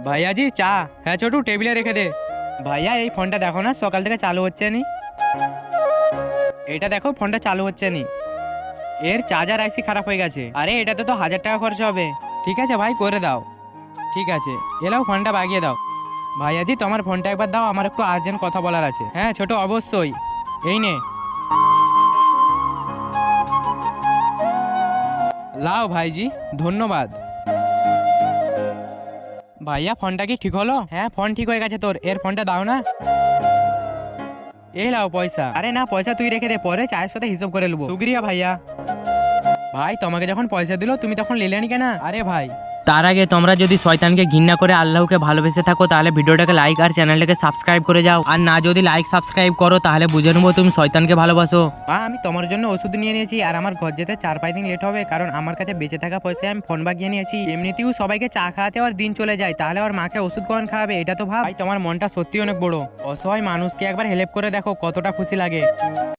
ভাইয়া জি চা। হ্যাঁ ছোটু, টেবিলে রেখে দে। ভাইয়া এই ফোনটা দেখো না, সকাল থেকে চালু হচ্ছে নি। এটা দেখো, ফোনটা চালু হচ্ছে নি। এর চার্জার আইসি খারাপ হয়ে গেছে। আরে এটাতে তো 1000 টাকা খরচা হবে। ঠিক আছে ভাই, করে দাও। ঠিক আছে, এলাও ফোনটা বাগিয়ে দাও। ভাইয়া জি তোমার ফোনটা একবার দাও, আমার একটু আর্জেন্ট কথা বলার আছে। হ্যাঁ ছোট, অবশ্যই। এই নে। লাও ভাইজি, ধন্যবাদ। ভাইয়া ফোনটা কি ঠিক হলো? হ্যাঁ ফোন ঠিক হয়ে গেছে তোর, এর ফোনটা দাও না। এই লাও পয়সা। আরে না, পয়সা তুই রেখে দে, পরে চায়ের সাথে হিসাব করে নেবো। শুক্রিয়া ভাইয়া। ভাই তোমাকে যখন পয়সা দিল তুমি তখন নিলেনি কেন? আরে ভাই, তার আগে তোমরা যদি শয়তানকে ঘৃণা করে আল্লাহকে ভালোবেসে থাকো তাহলে ভিডিওটাকে লাইক আর চ্যানেলটাকে সাবস্ক্রাইব করে যাও। আর না যদি লাইক সাবস্ক্রাইব করো তাহলে বুঝে নেবো তুমি শয়তানকে ভালোবাসো। মা আমি তোমার জন্য ওষুধ নিয়ে নিয়েছি, আর আমার ঘর যেতে 4-5 দিন লেট হবে, কারণ আমার কাছে বেঁচে থাকা পয়সায় আমি ফোন বাগিয়ে নিয়েছি। এমনিতেও সবাইকে চা খাওয়াতে আর দিন চলে যায়, তাহলে আর মাকে ওষুধ কখন খাওয়াবে? এটা তো ভাব। ভাই তোমার মনটা সত্যি অনেক বড়। অসহায় মানুষকে একবার হেল্প করে দেখো, কতটা খুশি লাগে।